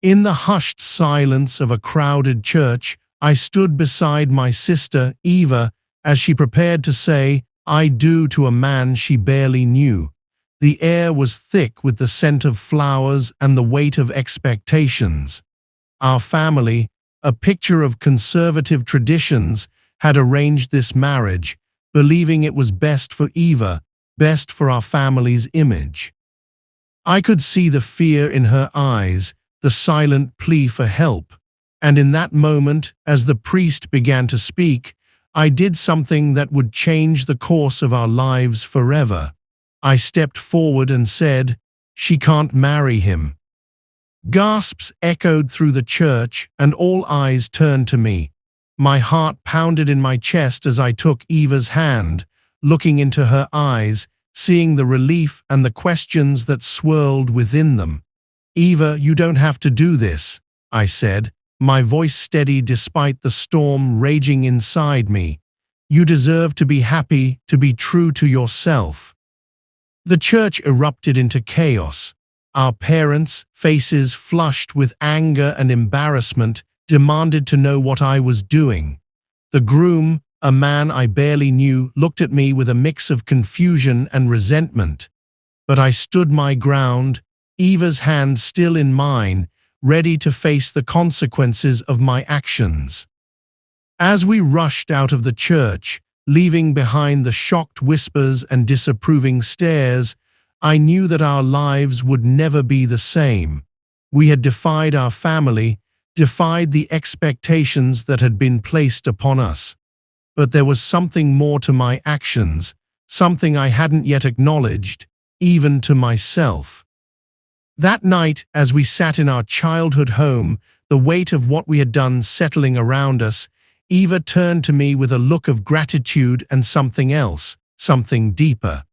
In the hushed silence of a crowded church, I stood beside my sister, Eva, as she prepared to say, "I do" to a man she barely knew. The air was thick with the scent of flowers and the weight of expectations. Our family, a picture of conservative traditions, had arranged this marriage, believing it was best for Eva, best for our family's image. I could see the fear in her eyes, the silent plea for help, and in that moment, as the priest began to speak, I did something that would change the course of our lives forever. I stepped forward and said, "She can't marry him." Gasps echoed through the church, and all eyes turned to me. My heart pounded in my chest as I took Eva's hand, looking into her eyes, seeing the relief and the questions that swirled within them. "Eva, you don't have to do this," I said, my voice steady despite the storm raging inside me. "You deserve to be happy, to be true to yourself." The church erupted into chaos. Our parents, faces flushed with anger and embarrassment, demanded to know what I was doing. The groom, a man I barely knew, looked at me with a mix of confusion and resentment. But I stood my ground, Eva's hand still in mine, ready to face the consequences of my actions. As we rushed out of the church, leaving behind the shocked whispers and disapproving stares, I knew that our lives would never be the same. We had defied our family, defied the expectations that had been placed upon us. But there was something more to my actions, something I hadn't yet acknowledged, even to myself. That night, as we sat in our childhood home, the weight of what we had done settling around us, Eva turned to me with a look of gratitude and something else, something deeper.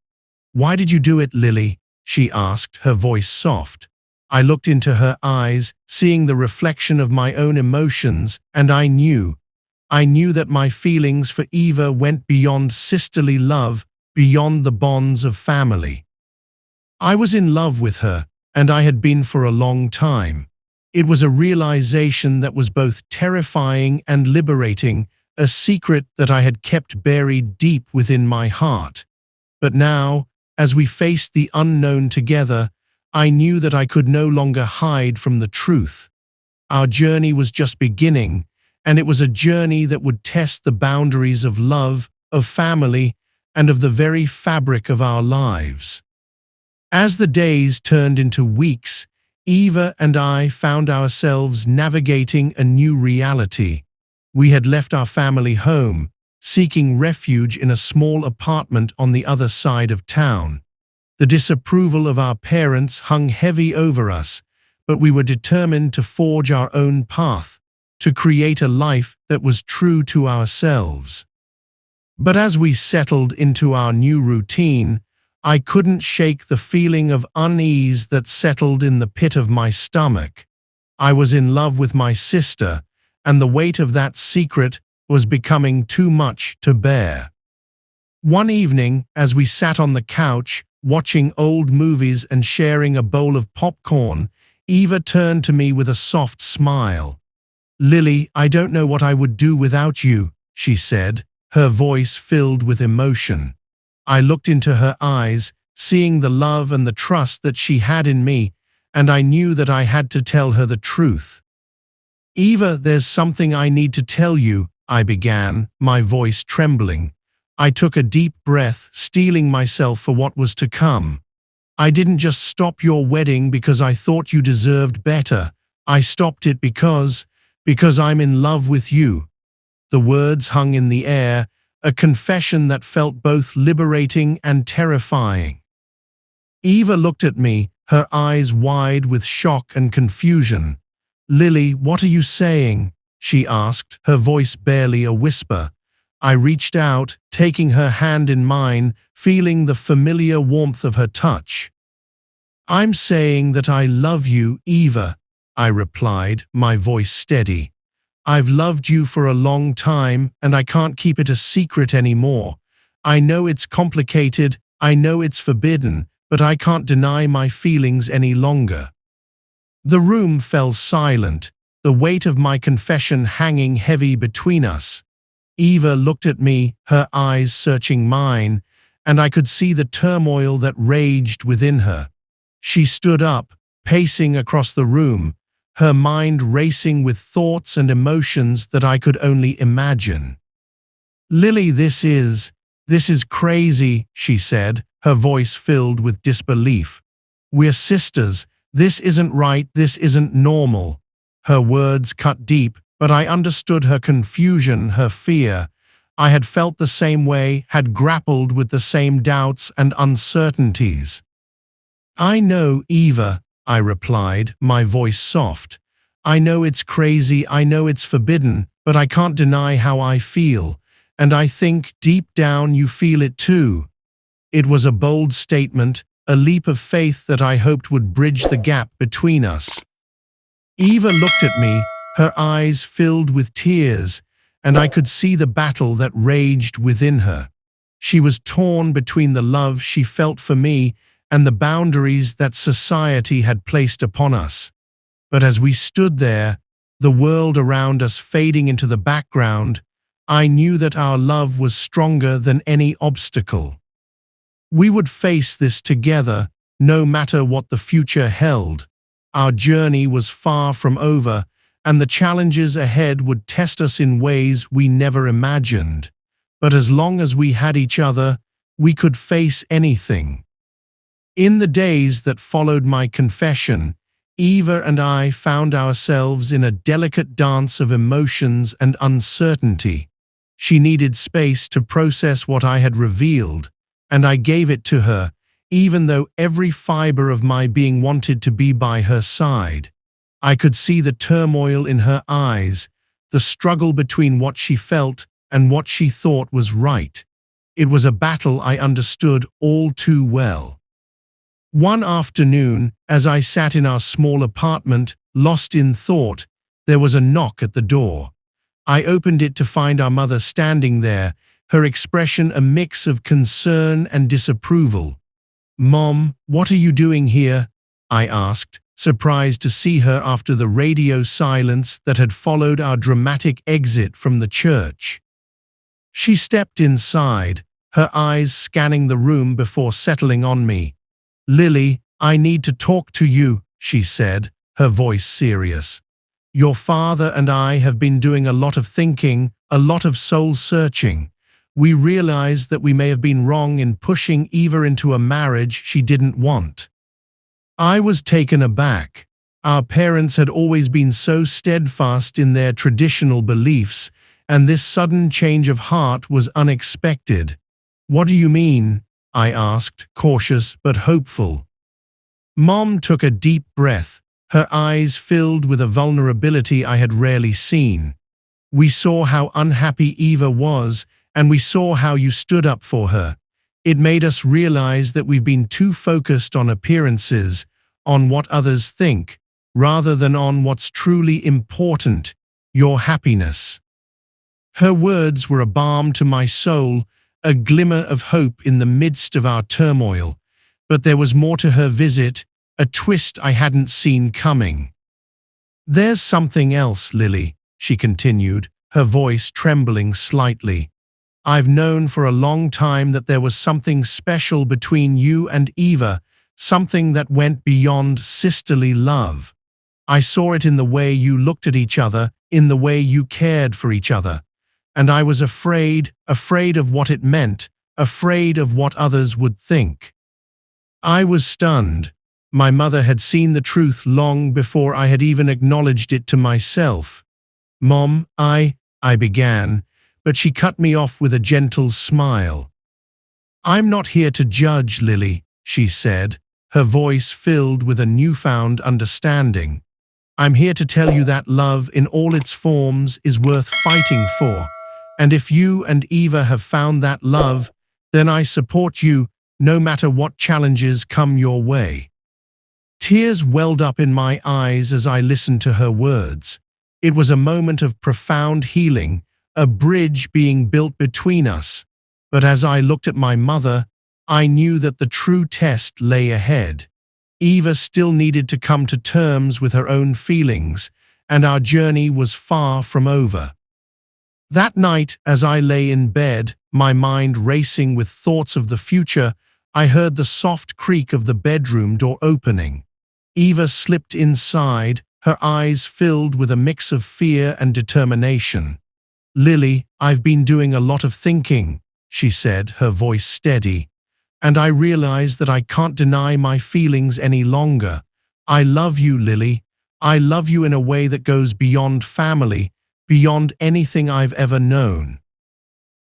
"Why did you do it, Lily?" she asked, her voice soft. I looked into her eyes, seeing the reflection of my own emotions, and I knew that my feelings for Eva went beyond sisterly love, beyond the bonds of family. I was in love with her, and I had been for a long time. It was a realization that was both terrifying and liberating, a secret that I had kept buried deep within my heart. But now, as we faced the unknown together, I knew that I could no longer hide from the truth. Our journey was just beginning, and it was a journey that would test the boundaries of love, of family, and of the very fabric of our lives. As the days turned into weeks, Eva and I found ourselves navigating a new reality. We had left our family home, seeking refuge in a small apartment on the other side of town. The disapproval of our parents hung heavy over us, but we were determined to forge our own path, to create a life that was true to ourselves. But as we settled into our new routine, I couldn't shake the feeling of unease that settled in the pit of my stomach. I was in love with my sister, and the weight of that secret was becoming too much to bear. One evening, as we sat on the couch, watching old movies and sharing a bowl of popcorn, Eva turned to me with a soft smile. "Lily, I don't know what I would do without you," she said, her voice filled with emotion. I looked into her eyes, seeing the love and the trust that she had in me, and I knew that I had to tell her the truth. "Eva, there's something I need to tell you," I began, my voice trembling. I took a deep breath, steeling myself for what was to come. "I didn't just stop your wedding because I thought you deserved better. I stopped it because I'm in love with you." The words hung in the air, a confession that felt both liberating and terrifying. Eva looked at me, her eyes wide with shock and confusion. "Lily, what are you saying?" she asked, her voice barely a whisper. I reached out, taking her hand in mine, feeling the familiar warmth of her touch. "I'm saying that I love you, Eva," I replied, my voice steady. "I've loved you for a long time, and I can't keep it a secret anymore. I know it's complicated, I know it's forbidden, but I can't deny my feelings any longer." The room fell silent, the weight of my confession hanging heavy between us. Eva looked at me, her eyes searching mine, and I could see the turmoil that raged within her. She stood up, pacing across the room, her mind racing with thoughts and emotions that I could only imagine. "Lily, this is crazy," she said, her voice filled with disbelief. "We're sisters. This isn't right, this isn't normal." Her words cut deep, but I understood her confusion, her fear. I had felt the same way, had grappled with the same doubts and uncertainties. "I know, Eva," I replied, my voice soft. "I know it's crazy, I know it's forbidden, but I can't deny how I feel, and I think deep down you feel it too." It was a bold statement, a leap of faith that I hoped would bridge the gap between us. Eva looked at me, her eyes filled with tears, and I could see the battle that raged within her. She was torn between the love she felt for me and the boundaries that society had placed upon us. But as we stood there, the world around us fading into the background, I knew that our love was stronger than any obstacle. We would face this together, no matter what the future held. Our journey was far from over, and the challenges ahead would test us in ways we never imagined. But as long as we had each other, we could face anything. In the days that followed my confession, Eva and I found ourselves in a delicate dance of emotions and uncertainty. She needed space to process what I had revealed, and I gave it to her, even though every fiber of my being wanted to be by her side. I could see the turmoil in her eyes, the struggle between what she felt and what she thought was right. It was a battle I understood all too well. One afternoon, as I sat in our small apartment, lost in thought, there was a knock at the door. I opened it to find our mother standing there, her expression a mix of concern and disapproval. "Mom, what are you doing here?" I asked, surprised to see her after the radio silence that had followed our dramatic exit from the church. She stepped inside, her eyes scanning the room before settling on me. "Lily, I need to talk to you," she said, her voice serious. "Your father and I have been doing a lot of thinking, a lot of soul-searching. We realized that we may have been wrong in pushing Eva into a marriage she didn't want." I was taken aback. Our parents had always been so steadfast in their traditional beliefs, and this sudden change of heart was unexpected. "What do you mean?" I asked, cautious but hopeful. Mom took a deep breath, her eyes filled with a vulnerability I had rarely seen. "We saw how unhappy Eva was, and we saw how you stood up for her. It made us realize that we've been too focused on appearances, on what others think, rather than on what's truly important, your happiness." Her words were a balm to my soul, a glimmer of hope in the midst of our turmoil. But there was more to her visit, a twist I hadn't seen coming. "There's something else, Lily," she continued, her voice trembling slightly. "I've known for a long time that there was something special between you and Eva, something that went beyond sisterly love. I saw it in the way you looked at each other, in the way you cared for each other. And I was afraid of what it meant, afraid of what others would think." I was stunned. My mother had seen the truth long before I had even acknowledged it to myself. "Mom, I began, but she cut me off with a gentle smile. "I'm not here to judge, Lily," she said, her voice filled with a newfound understanding. "I'm here to tell you that love in all its forms is worth fighting for. And if you and Eva have found that love, then I support you, no matter what challenges come your way." Tears welled up in my eyes as I listened to her words. It was a moment of profound healing, a bridge being built between us. But as I looked at my mother, I knew that the true test lay ahead. Eva still needed to come to terms with her own feelings, and our journey was far from over. That night, as I lay in bed, my mind racing with thoughts of the future, I heard the soft creak of the bedroom door opening. Eva slipped inside, her eyes filled with a mix of fear and determination. "Lily, I've been doing a lot of thinking," she said, her voice steady. "And I realize that I can't deny my feelings any longer. I love you, Lily. I love you in a way that goes beyond family, beyond anything I've ever known."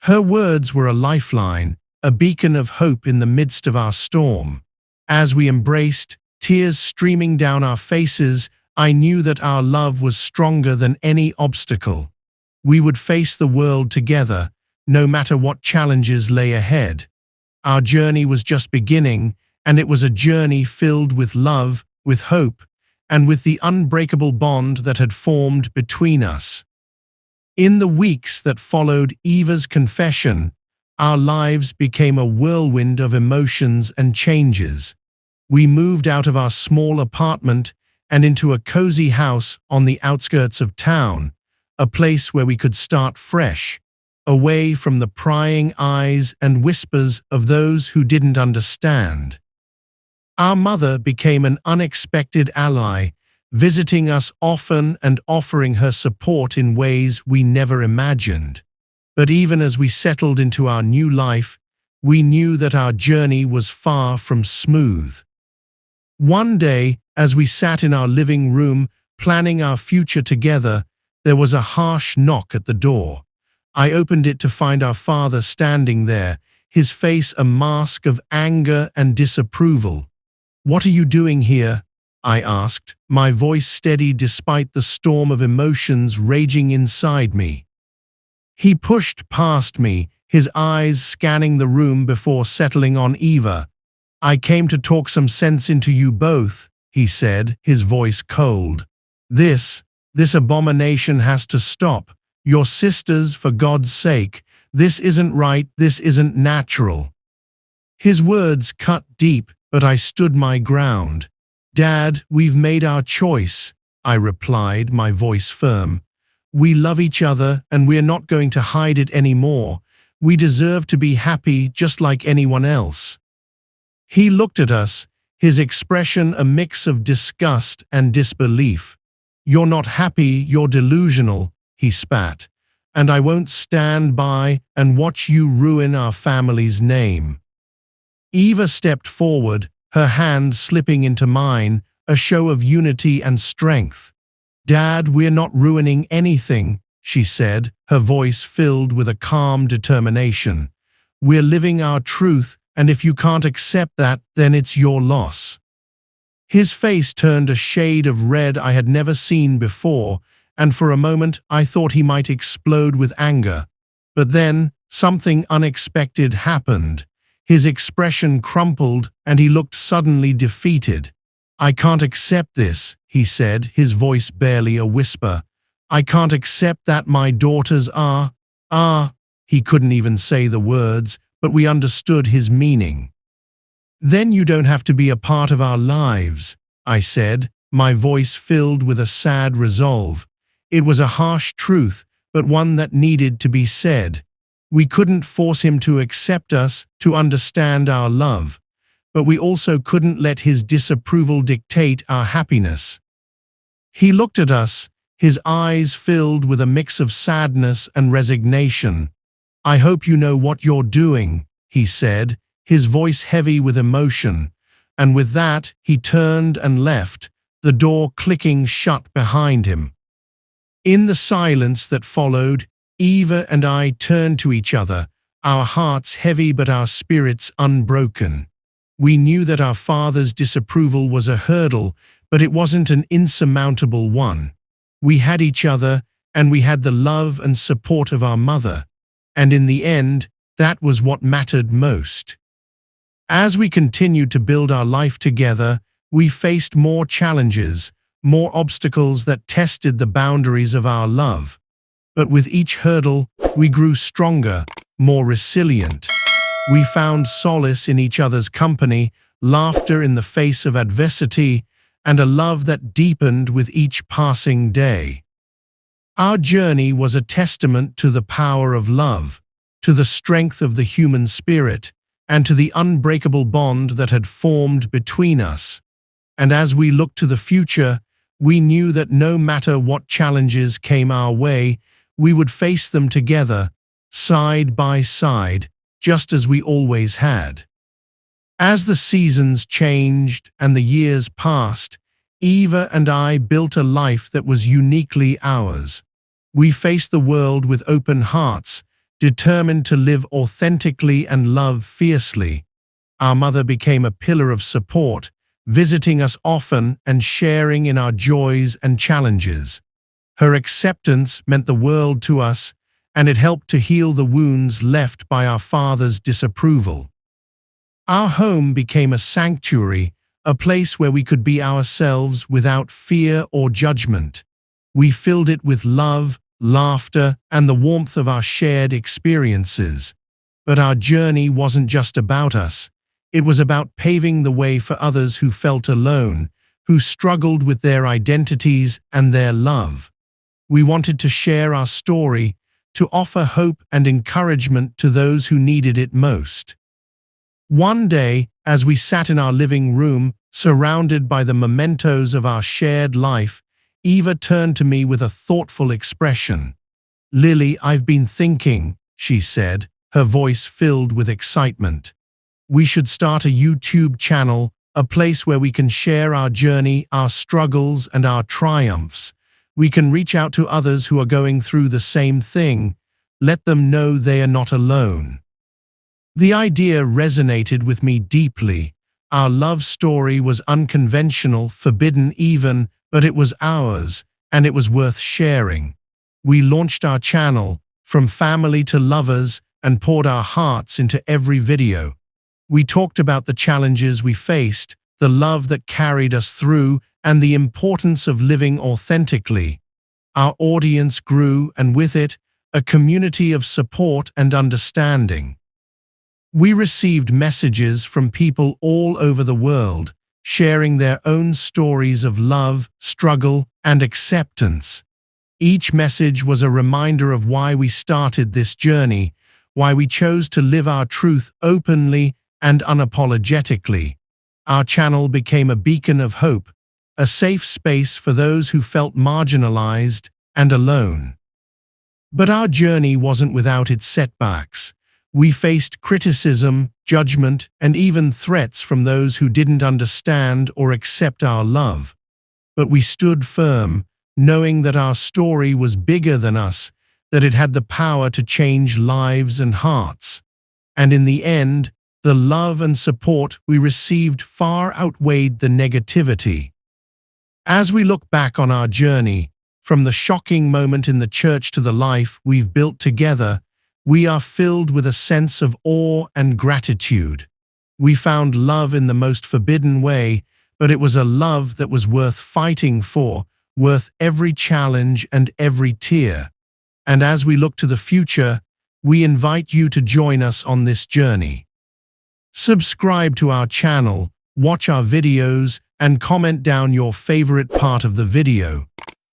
Her words were a lifeline, a beacon of hope in the midst of our storm. As we embraced, tears streaming down our faces, I knew that our love was stronger than any obstacle. We would face the world together, no matter what challenges lay ahead. Our journey was just beginning, and it was a journey filled with love, with hope, and with the unbreakable bond that had formed between us. In the weeks that followed Eva's confession, our lives became a whirlwind of emotions and changes. We moved out of our small apartment and into a cozy house on the outskirts of town, a place where we could start fresh, away from the prying eyes and whispers of those who didn't understand. Our mother became an unexpected ally, visiting us often and offering her support in ways we never imagined. But even as we settled into our new life, we knew that our journey was far from smooth. One day, as we sat in our living room planning our future together, there was a harsh knock at the door. I opened it to find our father standing there, his face a mask of anger and disapproval. "What are you doing here?" I asked, my voice steady despite the storm of emotions raging inside me. He pushed past me, his eyes scanning the room before settling on Eva. "I came to talk some sense into you both," he said, his voice cold. This abomination has to stop. Your sisters, for God's sake. This isn't right, this isn't natural." His words cut deep, but I stood my ground. "Dad, we've made our choice," I replied, my voice firm. "We love each other, and we're not going to hide it anymore. We deserve to be happy just like anyone else." He looked at us, his expression a mix of disgust and disbelief. "You're not happy, you're delusional," he spat, "and I won't stand by and watch you ruin our family's name." Eva stepped forward, her hand slipping into mine, a show of unity and strength. "Dad, we're not ruining anything," she said, her voice filled with a calm determination. "We're living our truth, and if you can't accept that, then it's your loss." His face turned a shade of red I had never seen before, and for a moment I thought he might explode with anger. But then, something unexpected happened. His expression crumpled, and he looked suddenly defeated. "I can't accept this," he said, his voice barely a whisper. "I can't accept that my daughters are. He couldn't even say the words, but we understood his meaning. "Then you don't have to be a part of our lives," I said, my voice filled with a sad resolve. It was a harsh truth, but one that needed to be said. We couldn't force him to accept us, to understand our love, but we also couldn't let his disapproval dictate our happiness. He looked at us, his eyes filled with a mix of sadness and resignation. "I hope you know what you're doing," he said, his voice heavy with emotion, and with that he turned and left, the door clicking shut behind him. In the silence that followed, Eva and I turned to each other, our hearts heavy but our spirits unbroken. We knew that our father's disapproval was a hurdle, but it wasn't an insurmountable one. We had each other, and we had the love and support of our mother, and in the end, that was what mattered most. As we continued to build our life together, we faced more challenges, more obstacles that tested the boundaries of our love. But with each hurdle, we grew stronger, more resilient. We found solace in each other's company, laughter in the face of adversity, and a love that deepened with each passing day. Our journey was a testament to the power of love, to the strength of the human spirit, and to the unbreakable bond that had formed between us. And as we looked to the future, we knew that no matter what challenges came our way, we would face them together, side by side, just as we always had. As the seasons changed and the years passed, Eva and I built a life that was uniquely ours. We faced the world with open hearts, determined to live authentically and love fiercely. Our mother became a pillar of support, visiting us often and sharing in our joys and challenges. Her acceptance meant the world to us, and it helped to heal the wounds left by our father's disapproval. Our home became a sanctuary, a place where we could be ourselves without fear or judgment. We filled it with love, laughter, and the warmth of our shared experiences. But our journey wasn't just about us. It was about paving the way for others who felt alone, who struggled with their identities and their love. We wanted to share our story, to offer hope and encouragement to those who needed it most. One day, as we sat in our living room, surrounded by the mementos of our shared life, Eva turned to me with a thoughtful expression. "Lily, I've been thinking," she said, her voice filled with excitement. "We should start a YouTube channel, a place where we can share our journey, our struggles, and our triumphs. We can reach out to others who are going through the same thing, let them know they are not alone." The idea resonated with me deeply. Our love story was unconventional, forbidden even, but it was ours, and it was worth sharing. We launched our channel, from family to lovers, and poured our hearts into every video. We talked about the challenges we faced, the love that carried us through, and the importance of living authentically. Our audience grew, and with it, a community of support and understanding. We received messages from people all over the world, sharing their own stories of love, struggle, and acceptance. Each message was a reminder of why we started this journey, why we chose to live our truth openly and unapologetically. Our channel became a beacon of hope, a safe space for those who felt marginalized and alone. But our journey wasn't without its setbacks. We faced criticism, judgment, and even threats from those who didn't understand or accept our love. But we stood firm, knowing that our story was bigger than us, that it had the power to change lives and hearts. And in the end, the love and support we received far outweighed the negativity. As we look back on our journey, from the shocking moment in the church to the life we've built together, we are filled with a sense of awe and gratitude. We found love in the most forbidden way, but it was a love that was worth fighting for, worth every challenge and every tear. And as we look to the future, we invite you to join us on this journey. Subscribe to our channel, watch our videos, and comment down your favorite part of the video.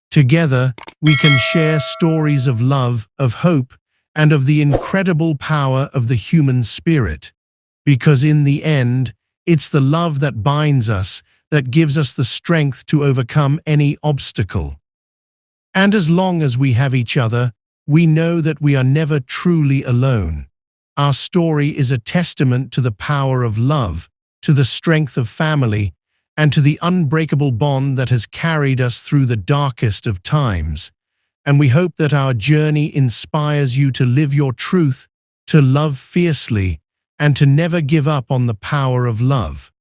Together, we can share stories of love, of hope, and of the incredible power of the human spirit. Because in the end, it's the love that binds us, that gives us the strength to overcome any obstacle. And as long as we have each other, we know that we are never truly alone. Our story is a testament to the power of love, to the strength of family, and to the unbreakable bond that has carried us through the darkest of times. And we hope that our journey inspires you to live your truth, to love fiercely, and to never give up on the power of love.